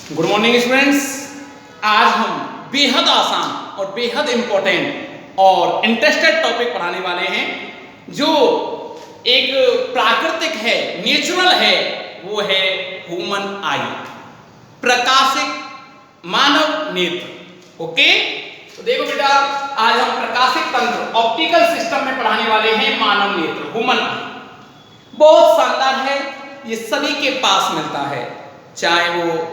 Good morning students. आज हम बेहद आसान और बेहद इंपॉर्टेंट और इंटरेस्टेड टॉपिक पढ़ाने वाले हैं जो एक प्राकृतिक है, नेचुरल है, वो है ह्यूमन आई, प्रकाशिक मानव नेत्र। ओके, तो देखो बेटा, आज हम प्रकाशिक तंत्र ऑप्टिकल सिस्टम में पढ़ाने वाले हैं मानव नेत्र, ह्यूमन आई। बहुत शानदार है, ये सभी के पास मिलता है, चाहे वो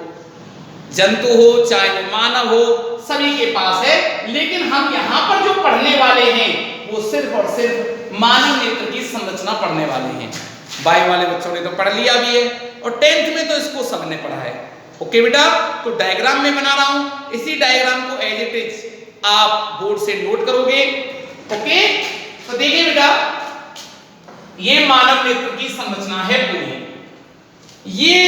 जंतु हो चाहे वो मानव हो, सभी के पास है। लेकिन हम यहाँ पर जो पढ़ने वाले हैं वो सिर्फ और सिर्फ मानव नेत्र की संरचना पढ़ने वाले हैं। बायो वाले बच्चों ने तो पढ़ लिया भी है और 10th में तो इसको सबने पढ़ा है। ओके बेटा, तो डायग्राम में बना रहा हूं, इसी डायग्राम को एज इट इज आप बोर्ड से नोट करोगे। ओके, तो देखिए बेटा, ये मानव नेत्र की संरचना है पूरी। ये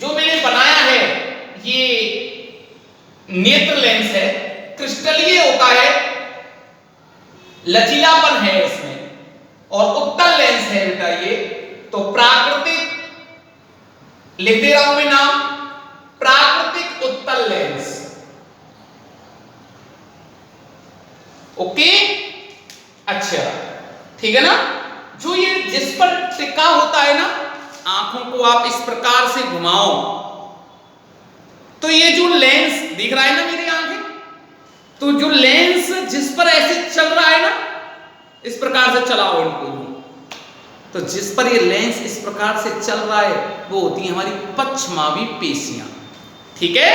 जो मैंने बनाया है ये नेत्र लेंस है, क्रिस्टलीय होता है, लचीलापन है इसमें, और उत्तल लेंस है बेटा ये। तो प्राकृतिक, लिख दे रहा हूं मैं नाम, प्राकृतिक उत्तल लेंस। ओके, अच्छा, ठीक है ना। जो ये जिस पर टिका होता है ना, आंखों को आप इस प्रकार से घुमाओ तो ये जो लेंस दिख रहा है ना मेरी आंखें, तो जो लेंस जिस पर ऐसे चल रहा है ना, इस प्रकार से चलाओ इनको, तो जिस पर ये लेंस इस प्रकार से चल रहा है वो होती है हमारी पश्चमावी पेशियां। ठीक है,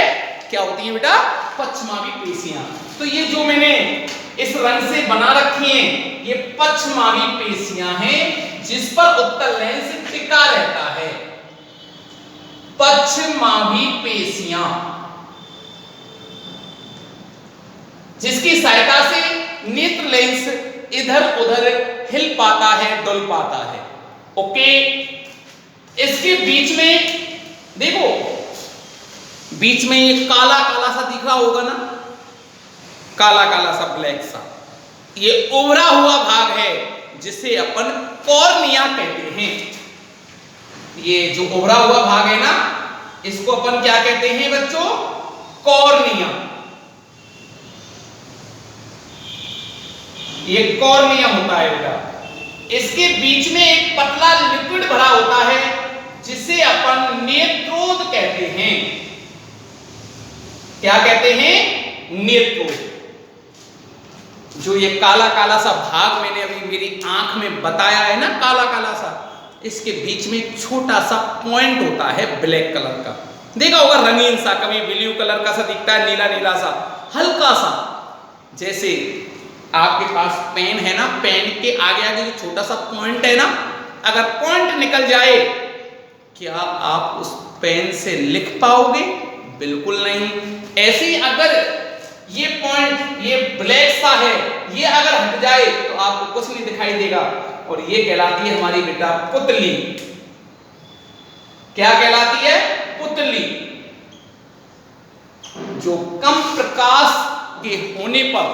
क्या होती है बेटा? पश्चमावी पेशियां। तो ये जो मैंने इस रंग से बना रखी हैं ये पश्चमावी पेशियां हैं जिस पर उत्तल लेंस टिका रहता है। पश्चमावी पेशियां जिसकी सहायता से नेत्र लेंस इधर उधर हिल पाता है, डुल पाता है। ओके, इसके बीच में देखो, बीच में ये काला काला सा दिख रहा होगा ना, काला काला सा ब्लैक सा, ये उभरा हुआ भाग है जिसे अपन कॉर्निया कहते हैं। ये जो उभरा हुआ भाग है ना, इसको अपन क्या कहते हैं बच्चों? कॉर्निया। ये कॉर्निया होता है बेटा। इसके बीच में एक पतला लिक्विड भरा होता है जिसे अपन नेत्रोद कहते हैं। क्या कहते हैं? नेत्रोद। जो ये काला काला सा भाग मैंने अभी मेरी आंख में बताया है ना, काला काला सा, इसके बीच में एक छोटा सा पॉइंट होता है ब्लैक कलर का, देखा होगा, रंगीन सा, कभी ब्लू कलर का सा दिखता है, नीला नीला सा, हल्का सा। जैसे आपके पास पेन है ना, पेन के आगे आगे जो छोटा सा पॉइंट है ना, अगर पॉइंट निकल जाए, क्या आप उस पेन से लिख पाओगे? बिल्कुल नहीं। ऐसे ही अगर ये पॉइंट, ये ब्लैक सा है, ये अगर हट जाए तो आपको कुछ नहीं दिखाई देगा, और ये कहलाती है हमारी बेटा पुतली। क्या कहलाती है? पुतली। जो कम प्रकाश के होने पर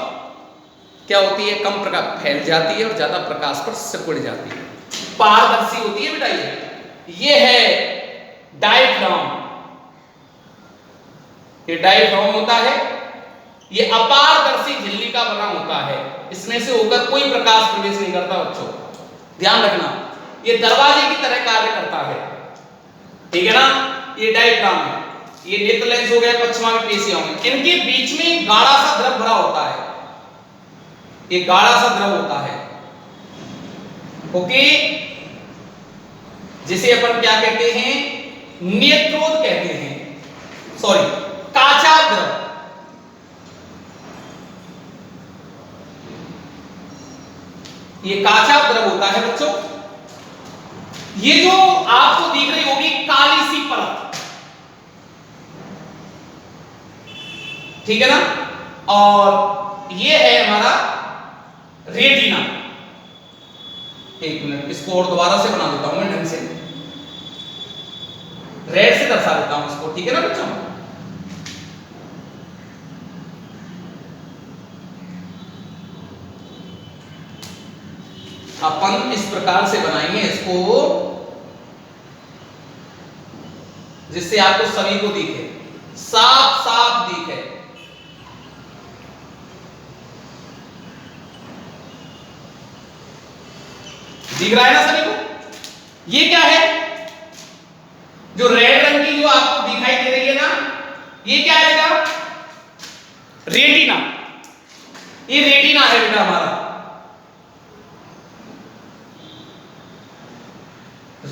क्या होती है? कम प्रकाश फैल जाती है और ज्यादा प्रकाश पर सिकुड़ जाती है, पारदर्शी होती है बेटा। ये है डायफ्राम। ये डायफ्राम होता है, ये अपारदर्शी झिल्ली का बना होता है, इसमें से होकर कोई प्रकाश प्रवेश नहीं करता बच्चों, ध्यान रखना। ये दरवाजे की तरह कार्य करता है, ठीक है ना। ये डायफ्राम है, ये नेत्र लेंस हो गया, पश्चमावी पेशियां में, इनके बीच में गाढ़ा सा द्रव भरा होता है, ये गाढ़ा सा द्रव होता है। ओके, जिसे अपन क्या कहते हैं? नेत्रोद कहते हैं, सॉरी, काचा द्रव। ये काचा द्रव होता है बच्चों। ये जो आपको दिख रही होगी काली सी परत, ठीक है ना, और ये है हमारा रेटिना। एक मिनट, इसको और दोबारा से बना देता हूं मैं ढंग से, रेड से दर्शा देता हूं इसको, ठीक है ना बच्चों। अपन इस प्रकार से बनाएंगे इसको जिससे आपको सभी को दिखे। साफ साफ दिखे। दिख रहा है ना सभी को? ये क्या है? जो रेड रंग की जो आपको दिखाई दे रही है ना, ये क्या है बेटा? रेटिना। ये रेटिना है बेटा हमारा,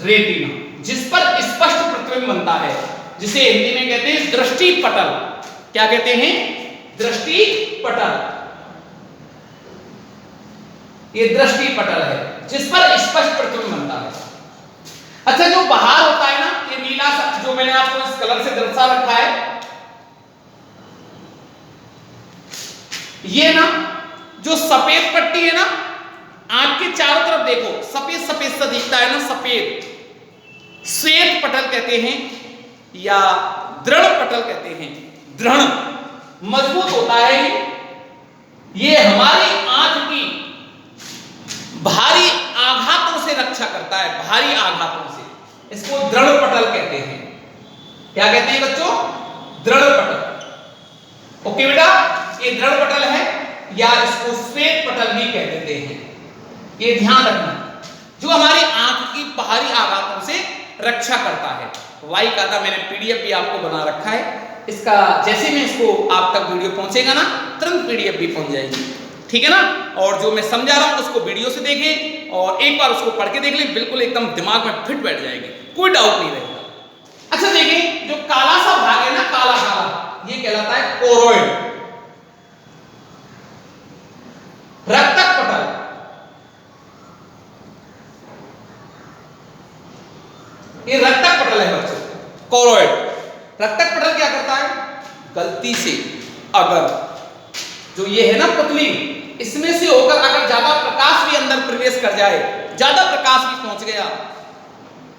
रेटिना, जिस पर स्पष्ट प्रतिबिंब बनता है, जिसे हिंदी में कहते हैं दृष्टि पटल। क्या कहते हैं? दृष्टि पटल। ये दृष्टि पटल है जिस पर स्पष्ट प्रतिबिंब बनता है। अच्छा, जो बाहर होता है ना, ये नीला सा जो मैंने आपको इस कलर से दर्शा रखा है, ये ना जो सफेद पट्टी है ना, आंख के चारों तरफ देखो सफेद सफेद सा दिखता है ना, सफेद, श्वेत पटल कहते हैं या दृढ़ पटल कहते हैं। दृढ़, मजबूत होता है ये हमारी आंख की भारी आघातों से रक्षा करता है, भारी आघातों से। इसको दृढ़ पटल कहते हैं। क्या कहते हैं बच्चों? दृढ़ पटल। ओके बेटा, ये दृढ़ पटल है या इसको श्वेत पटल भी कह देते हैं। ये ध्यान रखना, जो हमारी आंख की बाहरी आघातों से रक्षा करता है। वाई का था, मैंने पीडीएफ भी आपको बना रखा है इसका। जैसे में इसको आप तक वीडियो पहुंचेगा ना, तुरंत पीडीएफ भी पहुंच जाएगी, ठीक है ना। और जो मैं समझा रहा हूं उसको वीडियो से देखें और एक बार उसको पढ़ के देख लें, बिल्कुल एकदम दिमाग में फिट बैठ जाएगी, कोई डाउट नहीं रहेगा। अच्छा देखिए, जो काला सा भाग है ना, काला काला, ये कहलाता है कोरोइड, रक्तक पटल। ये रक्तक पटल है बच्चों, कोरोइड। रक्तक पटल क्या करता है? गलती से अगर जो ये है ना पुतली, इसमें से होकर अगर ज्यादा प्रकाश भी अंदर प्रवेश कर जाए, ज्यादा प्रकाश भी पहुंच गया,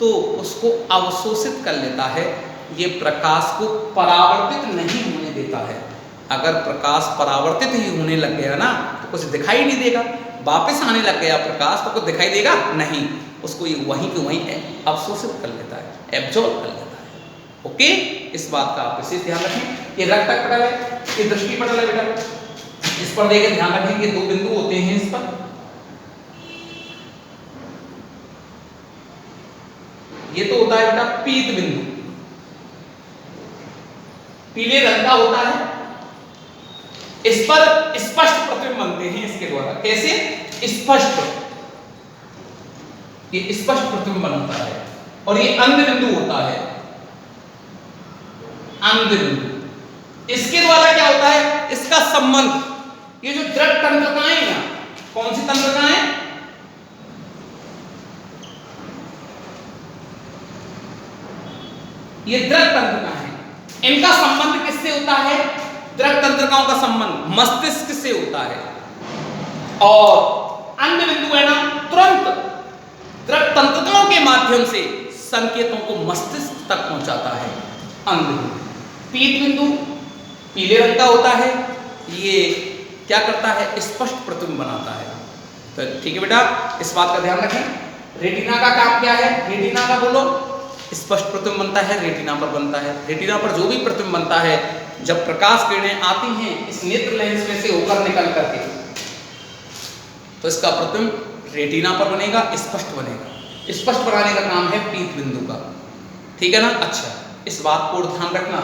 तो उसको अवशोषित कर लेता है। ये प्रकाश को परावर्तित नहीं होने देता है। अगर प्रकाश परावर्तित ही होने लग गया ना, तो कुछ दिखाई नहीं देगा। वापस आने लग गया प्रकाश, तो कुछ दिखाई देगा नहीं। उसको ये वहीं के वहीं अवशोषित कर लेता है, एब्जॉर्ब कर लेता है। ओके, इस बात का आप विशेष ध्यान रखें। ये रक्तक पटल है, ये दृष्टि पटल है बेटा। इस पर देखिए, ध्यान रखें कि दो बिंदु होते हैं इस पर। ये तो होता है बेटा पीत बिंदु, पीले रंग का होता है। इस पर स्पष्ट प्रतिबिंब बनते हैं इसके द्वारा। कैसे? स्पष्ट, ये स्पष्ट प्रतिबिंब बनता है। और ये अंध बिंदु होता है, अंध बिंदु। इसके द्वारा क्या होता है? इसका संबंध, ये जो दृढ़ तंत्रिकाएं हैं, कौन सी तंत्रिकाएं? ये दृढ़ तंत्रिकाएं हैं। इनका संबंध किससे होता है? दृढ़ तंत्रिकाओं का संबंध मस्तिष्क से होता है। और अंध बिंदु है ना, तुरंत दृढ़ तंत्रिकाओं के माध्यम से संकेतों को मस्तिष्क तक पहुंचाता है। अंध बिंदु। पीत बिंदु पीले रंग का होता है, ये क्या करता है? स्पष्ट प्रतिबिंब बनाता है। तो ठीक है बेटा, इस बात का ध्यान रखें। रेटिना का काम क्या है? रेटिना का बोलो, स्पष्ट प्रतिबिंब बनता है, रेटिना पर बनता है। रेटिना पर जो भी प्रतिबिंब बनता है, जब प्रकाश किरणें आती हैं इस नेत्र लेंस में से होकर निकल करके, तो इसका प्रतिबिंब रेटिना पर बनेगा, स्पष्ट बनेगा। स्पष्ट बनाने का काम है पीत बिंदु का, ठीक है ना। अच्छा, इस बात को ध्यान रखना,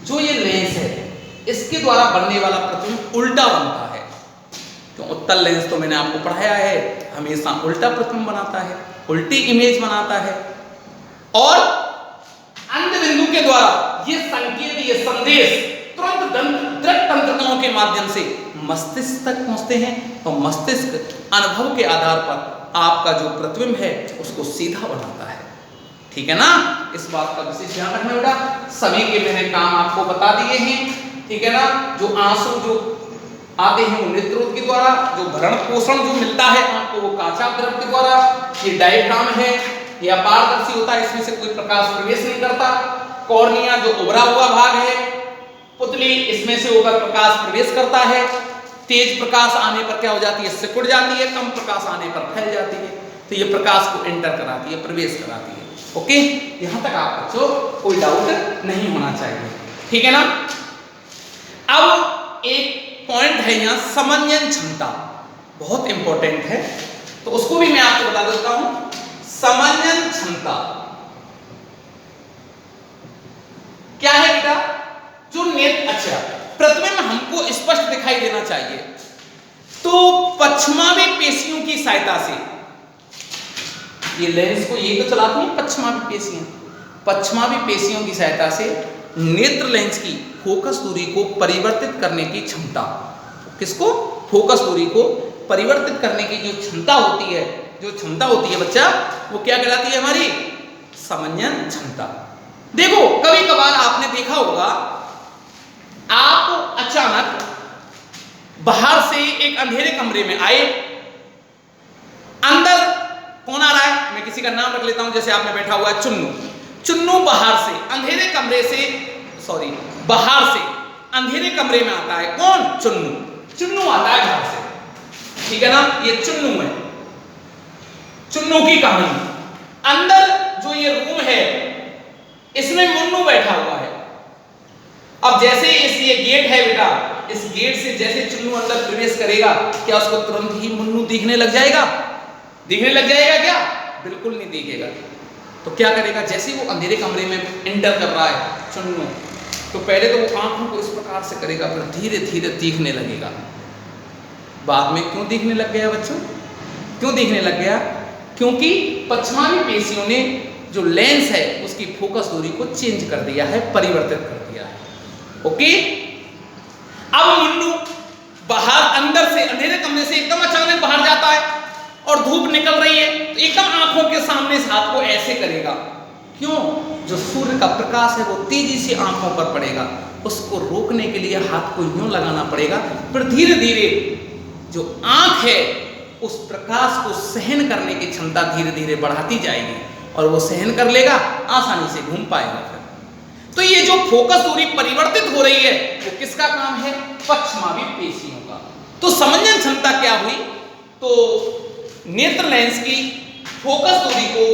जो ये लेंस है इसके द्वारा बनने वाला प्रतिबिंब उल्टा बनता है। तो उत्तल लेंस तो मैंने आपको पढ़ाया है, हमेशा उल्टा प्रतिबिंब बनाता है, उल्टी इमेज बनाता है। और अंध बिंदु के द्वारा ये संकेत, ये संदेश तुरंत दृढ़ तंत्रिकाओं के माध्यम से मस्तिष्क तक पहुंचते हैं और मस्तिष्क अनुभव के आधार पर आपका जो प्रतिबिंब है उसको सीधा बनाता है, ठीक है ना। इस बात का विशेष ध्यान रखना बेटा। सभी के मैंने काम आपको बता दिए हैं, ठीक है ना। जो आंसू जो आते हैं वो नेत्रोद के द्वारा, जो भरण पोषण जो मिलता है आपको वो काचाभ द्रव के द्वारा। ये डायफ्राम है, ये अपारदर्शी होता है, इसमें से कोई प्रकाश प्रवेश नहीं करता। कॉर्निया जो उभरा हुआ भाग है, पुतली, इसमें से होकर प्रकाश प्रवेश करता है। तेज प्रकाश आने पर क्या हो जाती है? सिकुड़ जाती है, कम प्रकाश आने पर फैल जाती है। तो ये प्रकाश को एंटर कराती है, प्रवेश कराती है। ओके, यहां तक आप बच्चों कोई डाउट नहीं होना चाहिए। ठीक है ना। अब एक पॉइंट है यहां समंजन क्षमता, बहुत इंपॉर्टेंट है, तो उसको भी मैं आपको बता देता हूं। समंजन क्षमता क्या है बेटा? जो नेत्र, अच्छा प्रथम में हमको स्पष्ट दिखाई देना चाहिए, तो पश्चिमावी पेशियों की सहायता से, ये लेंस को ये तो चलाती हैं पश्चिमावी पेशियां, पश्चिमावी पेशियों की सहायता से नेत्र लेंस की फोकस दूरी को परिवर्तित करने की क्षमता, किसको? फोकस दूरी को परिवर्तित करने की जो क्षमता होती है, बच्चा, वो क्या कहलाती है? हमारी समंजन क्षमता। देखो कभी कभार आपने देखा होगा, आप अचानक बाहर से एक अंधेरे कमरे में आए, अंदर कौन आ रहा है? मैं किसी का नाम रख लेता हूं, जैसे आपने बैठा हुआ है चुन्नू। चुन्नू बाहर से अंधेरे कमरे से, सॉरी बाहर से अंधेरे कमरे में आता है। कौन? चुन्नू। चुन्नू आता है बाहर से, ठीक है ना, ये चुन्नू है, चुन्नू की कहानी। अंदर जो ये रूम है, इसमें मुन्नू बैठा हुआ है। अब जैसे ये गेट है बेटा, इस गेट से जैसे चुन्नू अंदर प्रवेश करेगा, क्या उसको तुरंत ही मुन्नू दिखने लग जाएगा? दिखने लग जाएगा क्या? बिल्कुल नहीं दिखेगा। तो क्या करेगा? जैसे वो अंधेरे कमरे में एंटर कर रहा है चुन्नू, तो पहले तो वो आंखों को इस प्रकार से करेगा, फिर धीरे धीरे दिखने लगेगा। बाद में क्यों दिखने लग गया बच्चों? क्यों दिखने लग गया? क्योंकि पश्चिमावी पेशियों ने जो लेंस है उसकी फोकस दूरी को चेंज कर दिया है, परिवर्तित कर दिया है। ओके, अब मुन्नू बाहर अंदर से अंधेरे कमरे से एकदम अचानक बाहर जाता है और धूप निकल रही है, तो एकदम आंखों के सामने इस हाथ को ऐसे करेगा। क्यों? जो सूर्य का प्रकाश है वो तेजी से आंखों पर पड़ेगा, उसको रोकने के लिए हाथ को यूं लगाना पड़ेगा। फिर धीरे धीरे जो आंख है उस प्रकाश को सहन करने की क्षमता धीरे धीरे बढ़ाती जाएगी और वो सहन कर लेगा, आसानी से घूम पाएगा। फिर तो ये जो फोकस दूरी परिवर्तित हो रही है वो किसका काम है? पश्चिमावी पेशियों का। तो समंजन क्षमता क्या हुई? तो नेत्र लेंस की फोकस दूरी को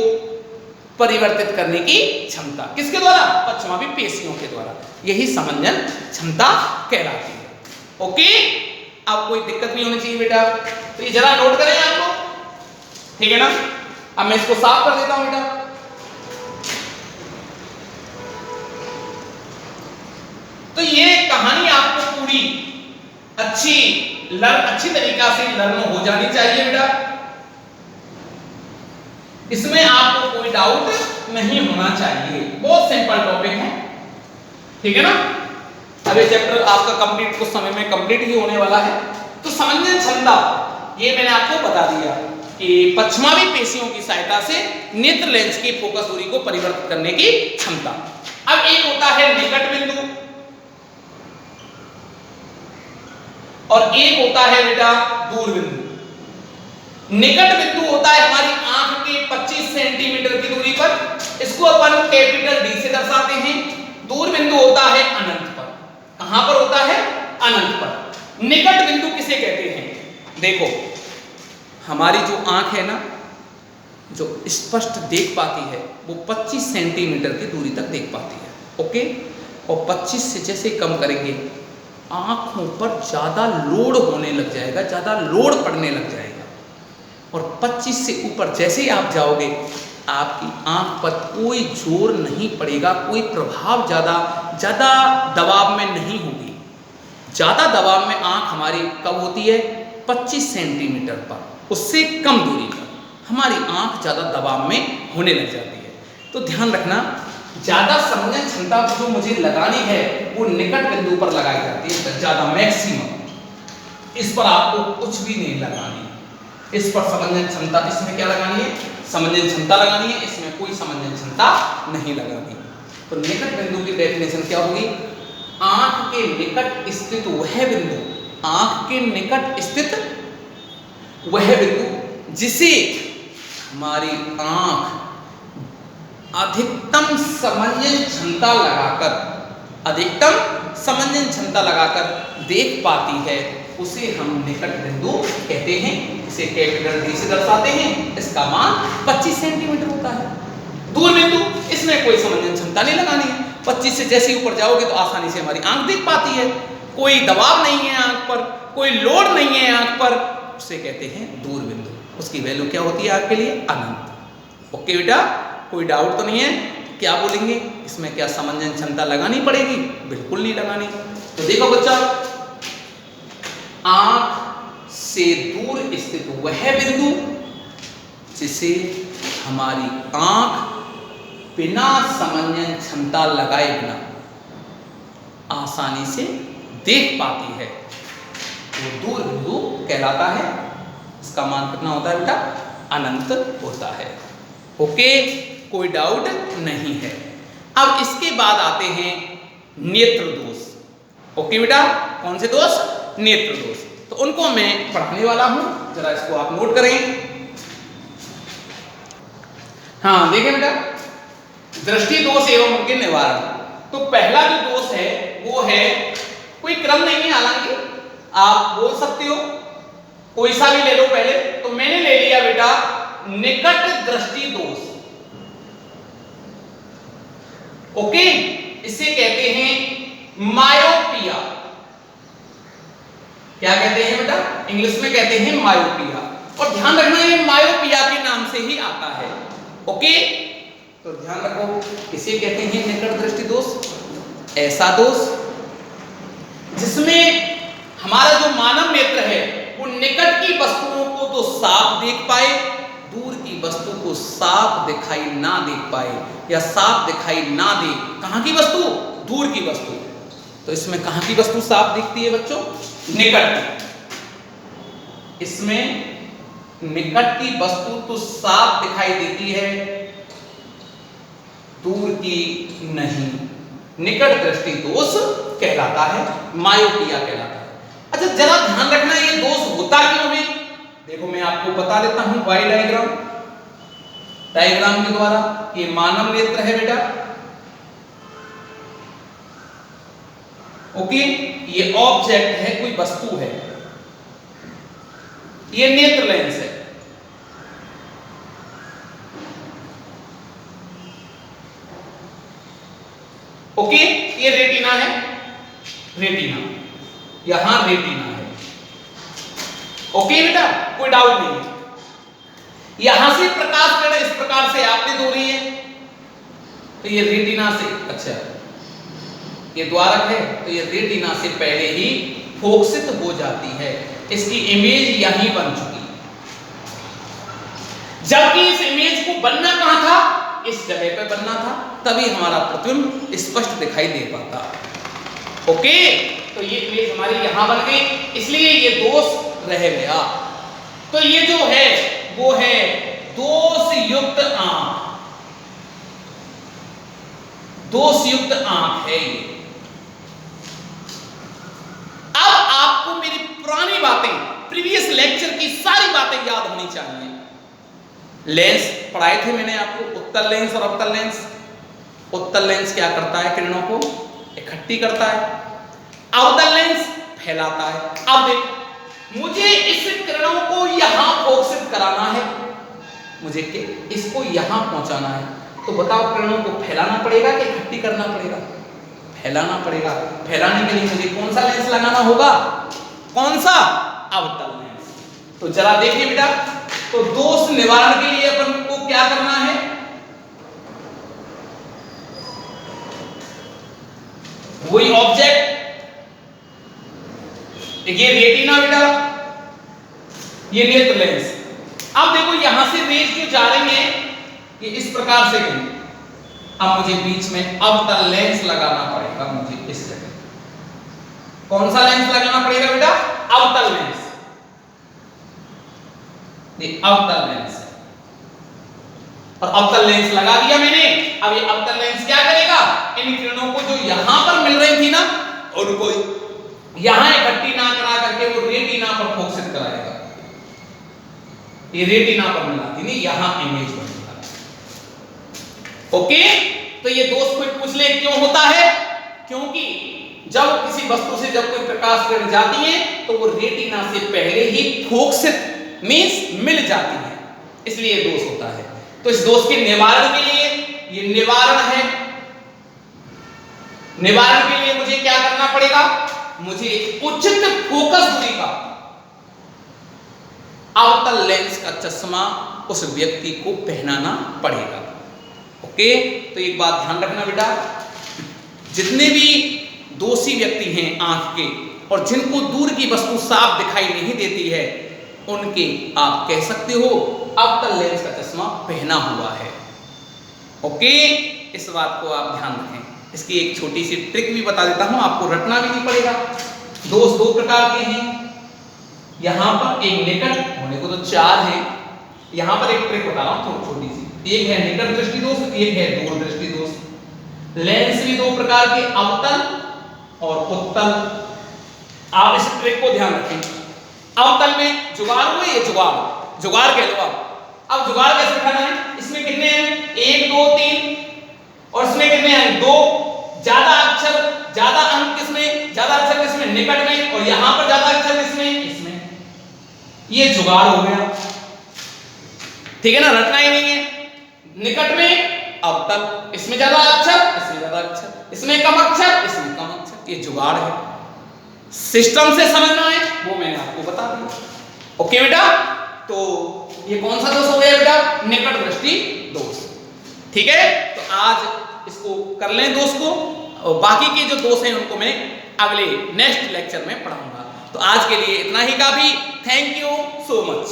परिवर्तित करने की क्षमता किसके द्वारा? पश्चिमावी पेशियों के द्वारा। यही समंजन क्षमता कहलाती है। ओके, अब कोई दिक्कत नहीं होनी चाहिए बेटा, तो ये जरा नोट करें आप लोग, ठीक है ना। अब मैं इसको साफ कर देता हूं बेटा। तो ये कहानी आपको पूरी अच्छी तरीका से लर्न हो जानी चाहिए बेटा, इसमें आपको कोई डाउट नहीं होना चाहिए। बहुत सिंपल टॉपिक है, ठीक है ना। अब ये चैप्टर आपका कंप्लीट कुछ समय में कंप्लीट ही होने वाला है। तो समंजन क्षमता ये मैंने आपको बता दिया कि पश्चिमावी पेशियों की सहायता से नेत्र लेंस की फोकस दूरी को परिवर्तित करने की क्षमता। अब एक होता है निकट बिंदु और एक होता है बेटा दूर बिंदु। निकट बिंदु होता है हमारी आंख के 25 सेंटीमीटर की दूरी पर, इसको अपन कैपिटल डी से दर्शाते हैं। दूर बिंदु होता है अनंत पर। कहां पर होता है? अनंत पर। निकट बिंदु किसे कहते हैं? देखो हमारी जो आंख है ना, जो स्पष्ट देख पाती है वो 25 सेंटीमीटर की दूरी तक देख पाती है। ओके, और 25 से जैसे कम करेंगे आंखों पर ज्यादा लोड होने लग जाएगा, ज्यादा लोड पड़ने लग जाएगा। और 25 से ऊपर जैसे ही आप जाओगे आपकी आंख पर कोई जोर नहीं पड़ेगा, कोई प्रभाव ज्यादा दबाव में नहीं होगी। ज्यादा दबाव में आंख हमारी कब होती है? 25 सेंटीमीटर पर, उससे कम दूरी पर हमारी आंख ज्यादा दबाव में होने लग जाती है। तो ध्यान रखना, ज्यादा समंजन क्षमता जो मुझे लगानी है वो निकट बिंदु पर लगाई जाती है, ज्यादा मैक्सिमम। इस पर आपको कुछ भी नहीं लगानी, इस पर समंजन क्षमता, इसमें क्या लगानी है? समंजन क्षमता लगानी है, इसमें कोई समंजन क्षमता नहीं लगानी। तो निकट बिंदु की डेफिनेशन क्या होगी? आंख के निकट स्थित वह बिंदु, आंख के निकट स्थित वह बिंदु जिसे हमारी आंख अधिकतम समंजन क्षमता लगाकर देख पाती है, उसे हम निकट बिंदु कहते हैं। इसे कैपिटल डी से दर्शाते हैं, इसका मान 25 सेंटीमीटर होता है। दूर बिंदु, इसमें कोई समंजन क्षमता नहीं लगानी है, 25 से जैसे ऊपर जाओगे तो आसानी से हमारी आंख देख पाती है, कोई दबाव नहीं है आंख पर, कोई लोड नहीं है आंख पर, उसे कहते हैं दूर बिंदु। उसकी वैल्यू क्या होती है आपके लिए? अनंत। ओके बेटा, कोई डाउट तो नहीं है? क्या बोलेंगे इसमें, क्या समंजन क्षमता लगानी पड़ेगी? बिल्कुल नहीं लगानी। तो देखो बच्चा, आंख से दूर स्थित वह बिंदु जिसे हमारी आंख बिना समंजन क्षमता लगाए बिना आसानी से देख पाती है, वो दूर बिंदु कहलाता है। इसका मान कितना होता है बेटा? अनंत होता है। ओके, कोई डाउट नहीं है। अब इसके बाद आते हैं नेत्र दोष। ओके बेटा, कौन से दोष? नेत्र दोष। तो उनको मैं पढ़ाने वाला हूं, जरा इसको आप नोट करें। हाँ देखिए बेटा, दृष्टि दोष एवं उनके निवारण। तो पहला जो दोष है वो है, कोई क्रम नहीं है, हालांकि आप बोल सकते हो, कोई सा भी ले लो पहले। तो मैंने ले लिया बेटा निकट दृष्टि दोष। ओके, इसे कहते हैं मायोपिया। क्या कहते हैं बेटा? इंग्लिश में कहते हैं मायोपिया। और ध्यान रखना, ये मायोपिया के नाम से ही आता है। ओके, तो ध्यान रखो, इसे कहते हैं निकट दृष्टि दोष। ऐसा दोष जिसमें हमारा जो मानव नेत्र है वो निकट की वस्तुओं को तो साफ देख पाए, दूर की वस्तु को साफ दिखाई ना देख पाए, या साफ दिखाई ना दे। कहां की वस्तु? दूर की वस्तु। तो इसमें कहां की वस्तु साफ दिखती है बच्चों? निकट की। इसमें निकट की वस्तु तो साफ दिखाई देती है, दूर की नहीं। निकट दृष्टि दोष कहलाता है, मायोपिया कहलाता है। अच्छा जरा ध्यान रखना, ये दोष होता क्यों है? देखो मैं आपको बता देता हूं वाई डायग्राम के द्वारा। ये मानव नेत्र है बेटा। ओके, ये ऑब्जेक्ट है, कोई वस्तु है, ये नेत्र लेंस है। ओके, ये रेटिना है, रेटिना, यहां रेटिना है। ओके बेटा, कोई डाउट नहीं है। यहां से प्रकाश किरण इस प्रकार से आपतित हो रही है, तो ये रेटिना से, अच्छा ये द्वारक है, तो ये रेटिना से पहले ही फोकसित हो जाती है। इसकी इमेज यहीं बन चुकी है, जबकि इस इमेज को बनना कहां था? इस जगह पे बनना था, तभी हमारा प्रतिबिंब स्पष्ट दिखाई दे पाता। ओके, तो ये इमेज हमारी यहां बन गई, इसलिए ये दोष रह गया। तो ये जो है वो है दोष युक्त आंख। दोष युक्त आंख है ये। अब आपको मेरी पुरानी बातें, प्रीवियस लेक्चर की सारी बातें याद होनी चाहिए। लेंस पढ़ाए थे मैंने आपको, उत्तल लेंस और अवतल लेंस। उत्तल लेंस क्या करता है? किरणों को इकट्ठी करता है। अवतल लेंस फैलाता है। अब देख, मुझे इस किरणों को यहां फोकसित कराना है, मुझे इसको यहां पहुंचाना है, तो बताओ किरणों को फैलाना पड़ेगा कि इकट्ठी करना पड़ेगा? फैलाना पड़ेगा। फैलाने के लिए मुझे कौन सा लेंस लगाना होगा? कौन सा? अवतल लेंस। तो जरा देखिए बेटा, तो दोष निवारण के लिए अपन को क्या करना है? वही ऑब्जेक्ट, ये रेटिना बेटा, ये नेत्र लेंस। अब देखो यहां से रेज जो जा रही है ये इस प्रकार से गई। अब मुझे बीच में अवतल लेंस लगाना पड़ेगा, मुझे इस जगह। कौन सा लेंस लगाना पड़ेगा बेटा? अवतल लेंस। ये अवतल लेंस है, और अवतल लेंस लगा दिया मैंने। अब ये अवतल लेंस क्या करेगा? इन किरणों को जो यहां पर मिल रही थी ना, उनको यहां इकट्ठी ना करा करके वो रेटिना पर फोकसित कराएगा। ये रेटिना पर मिलाती नहीं, यहां इमेज बनेगा। ओके, तो ये दोष कोई पूछ ले क्यों होता है? क्योंकि जब किसी वस्तु से जब कोई प्रकाश किरण जाती है तो वो रेटिना से पहले ही फोकसित मींस मिल जाती है, इसलिए दोष होता है। तो इस दोष के निवारण के लिए ये निवारण है, निवारण के लिए मुझे क्या करना पड़ेगा, मुझे उचित फोकस दूरी का अवतल लेंस का चश्मा उस व्यक्ति को पहनाना पड़ेगा। ओके, तो एक बात ध्यान रखना बेटा, जितने भी दोषी व्यक्ति हैं आंख के और जिनको दूर की वस्तु साफ दिखाई नहीं देती है, उनके आप कह सकते हो अवतल लेंस का चश्मा पहना हुआ है। ओके, इस बात को आप ध्यान रखें। इसकी एक छोटी सी ट्रिक भी बता देता हूं, आपको रटना भी नहीं पड़ेगा। दोष दो प्रकार के हैं, यहां पर एक निकट, होने को तो 4 हैं, यहां पर एक ट्रिक बता रहा हूं छोटी सी। एक है निकट दृष्टि दोष, एक है दूर दृष्टि दोष। लेंस भी 2 प्रकार के, अवतल और उत्तल। आप इस ट्रिक को ध्यान रखें। अवतल में जुगाड़ हुए, ये जुगाड़ कह लो आप। अब जुगाड़ कैसे उठाना है, इसमें कितने हैं, 1 2 3, और इसमें कितने हैं 2। ज्यादा अक्षर, ज्यादा अंक किसमें, ज्यादा अक्षर किसमें, निकट में, और यहां पर ज्यादा अक्षर किसमें, इसमें। ये जुगाड़ हो गया, ठीक है ना, रटना ही नहीं है। निकट में अवतल, इसमें ज्यादा अक्षर, इसमें ज्यादा अक्षर, इसमें कम अक्षर, इसमें कम अक्षर, ये जुगाड़ है। सिस्टम से समझना है वो मैंने आपको बता दिया। ओके बेटा, तो ये कौन सा दोष हो गया बेटा, निकट दृष्टि दोष। ठीक है, तो आज इसको कर लें दोष को, और बाकी के जो दोष हैं उनको मैं अगले नेक्स्ट लेक्चर में पढ़ाऊंगा। तो आज के लिए इतना ही काफी। Thank you so much.